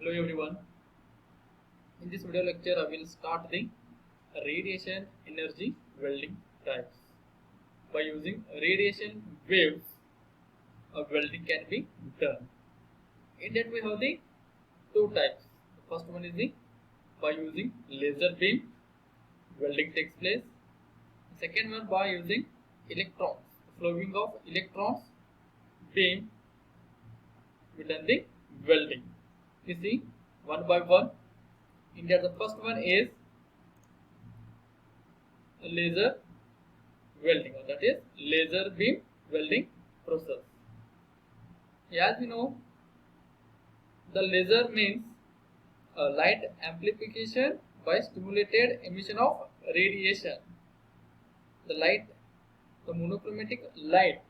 Hello everyone. In this video lecture, I will start the radiation energy welding types. By using radiation waves, a welding can be done. In that we have the two types. The first one is the by using laser beam, welding takes place. The second one by using electrons, flowing of electrons beam, we done the welding. You see, one by one. In that the first one is laser welding, or that is laser beam welding process. As we know, the laser means light amplification by stimulated emission of radiation. The monochromatic light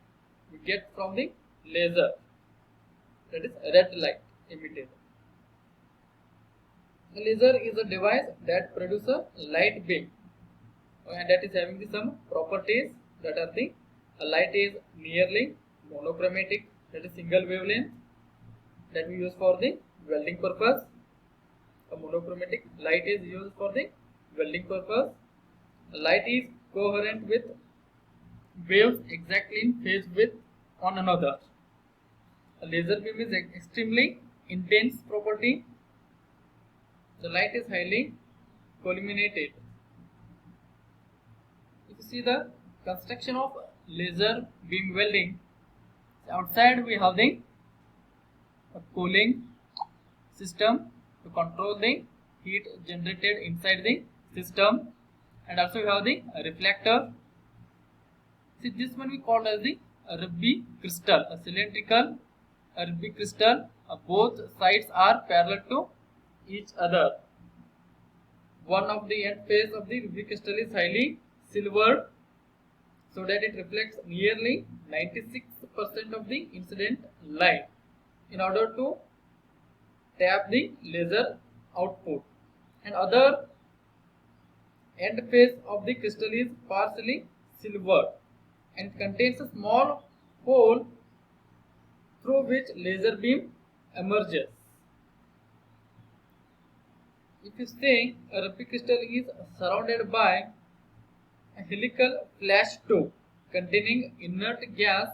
we get from the laser, that is red light emitted. The laser is a device that produces a light beam, and that is having some properties that are the light is nearly monochromatic, that is single wavelength, that we use for the welding purpose. A monochromatic light is used for the welding purpose. Light is coherent with waves exactly in phase with one another. A laser beam is extremely intense property. The light is highly collimated. If you see the construction of laser beam welding, outside we have the cooling system to control the heat generated inside the system, and also we have the reflector. See, this one we call as the Rabi crystal, a cylindrical Rabi crystal. Both sides are parallel to each other. One of the end face of the Rabi crystal is highly silvered, so that it reflects nearly 96% of the incident light in order to tap the laser output. And other end face of the crystal is partially silvered and contains a small hole through which laser beam emerges. If you say a Rabi crystal is surrounded by a helical flash tube containing inert gas,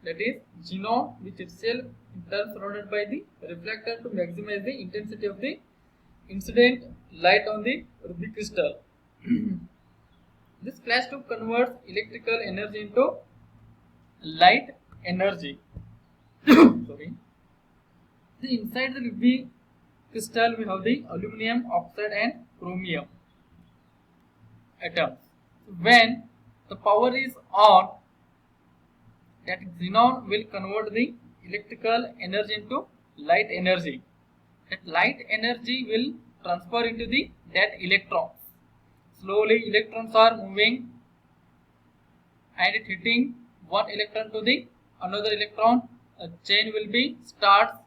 that is xenon, which itself in turn surrounded by the reflector to maximize the intensity of the incident light on the Rabi crystal. This flash tube converts electrical energy into light energy. Sorry. Inside the Rabi crystal we have the aluminum oxide and chromium atoms. When the power is on, that xenon will convert the electrical energy into light energy. That light energy will transfer into the dead electrons. Slowly electrons are moving and it hitting one electron to the another electron. A chain will be starts.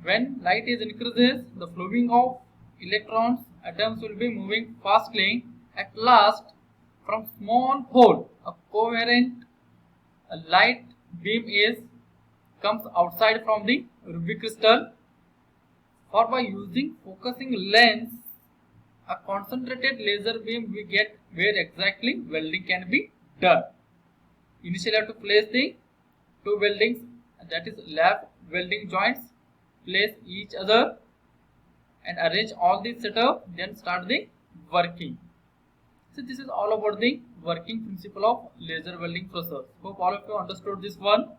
When light is increases, the flowing of electrons, atoms will be moving fastly. At last, from small hole, a coherent light beam comes outside from the Rabi crystal. For by using focusing lens, a concentrated laser beam we get where exactly welding can be done. Initially, I have to place the two weldings, that is lap welding joints, place each other and arrange all the setup, then start the working. So this is all about the working principle of laser welding process. Hope all of you understood this one.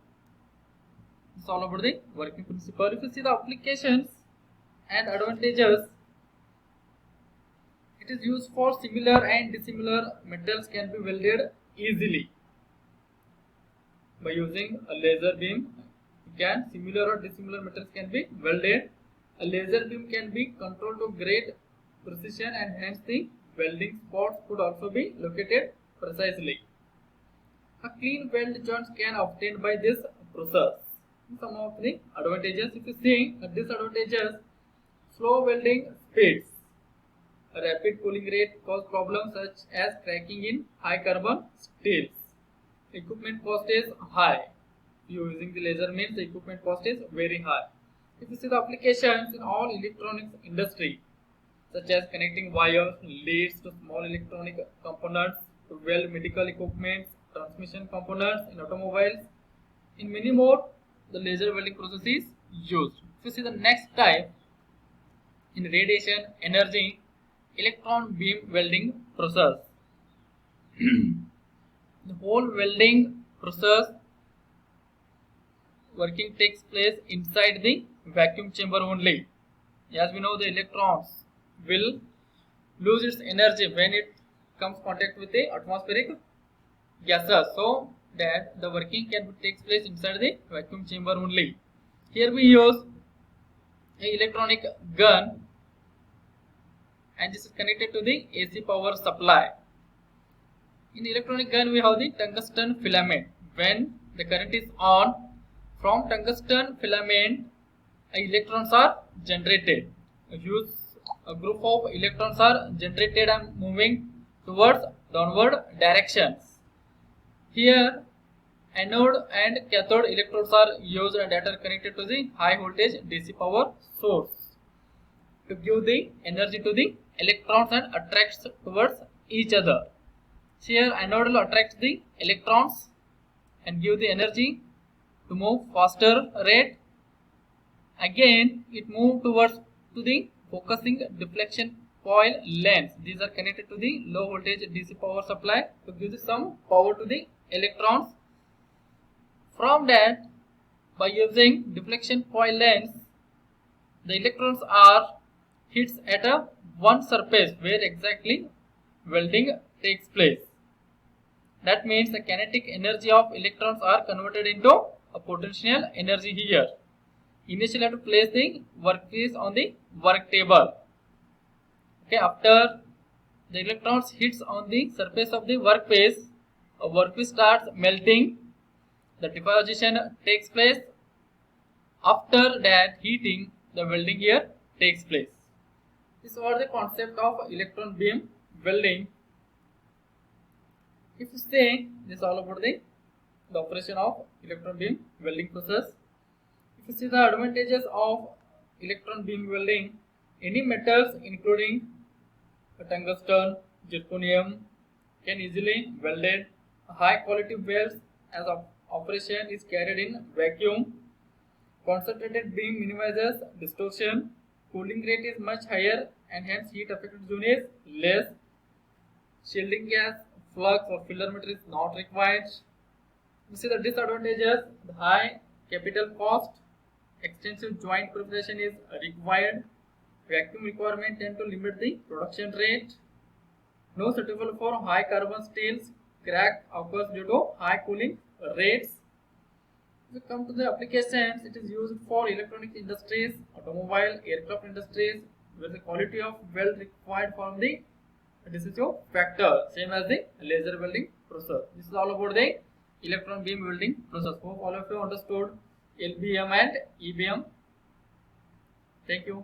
It's all about the working principle. If you see the applications and advantages, it is used for similar and dissimilar metals can be welded easily. By using a laser beam, similar or dissimilar metals can be welded. A laser beam can be controlled to great precision, and hence the welding spots could also be located precisely. A clean weld joints can obtained by this process. Some of the advantages, if you see disadvantages, slow welding speeds. A rapid cooling rate cause problems such as cracking in high carbon steels. Equipment cost is high. Using the laser means the equipment cost is very high. If you see the applications in all electronics industry, such as connecting wires, leads to small electronic components, to weld medical equipment, transmission components in automobiles, in many more, the laser welding process is used. If you see the next type, in radiation energy, electron beam welding process. The whole welding process working takes place inside the vacuum chamber only. As we know, the electrons will lose its energy when it comes contact with the atmospheric gases, so that the working can takes place inside the vacuum chamber only. Here we use a electronic gun, and this is connected to the AC power supply. In electronic gun, we have the tungsten filament. When the current is on, from tungsten filament, electrons are generated. A group of electrons are generated and moving towards downward directions. Here, anode and cathode electrodes are used that are connected to the high voltage DC power source to give the energy to the electrons and attracts towards each other. Here, anode will attract the electrons and give the energy to move faster rate. Again, it moves towards to the focusing deflection coil lens. These are connected to the low voltage DC power supply to give some power to the electrons. From that, by using deflection coil lens, the electrons are hits at a one surface where exactly welding takes place. That means the kinetic energy of electrons are converted into a potential energy here. Initially, have to place the workpiece on the work table. Okay, after the electrons hits on the surface of the workpiece, a workpiece starts melting. The deposition takes place. After that, heating, the welding here takes place. This was the concept of electron beam welding. If you say this all about the operation of electron beam welding process. If you see the advantages of electron beam welding, any metals including tungsten, zirconium can easily welded. High quality welds as operation is carried in vacuum. Concentrated beam minimizes distortion. Cooling rate is much higher and hence heat affected zone is less. Shielding gas, flux or filler meter is not required. You see the disadvantages, the high capital cost, extensive joint preparation is required, vacuum requirement tend to limit the production rate, no suitable for high carbon steels, crack occurs due to high cooling rates. If we come to the applications, it is used for electronic industries, automobile, aircraft industries, where the quality of weld required from the decisive factor, same as the laser welding process. This is all about the electron beam welding process. Hope all of you understood LBM and EBM. Thank you.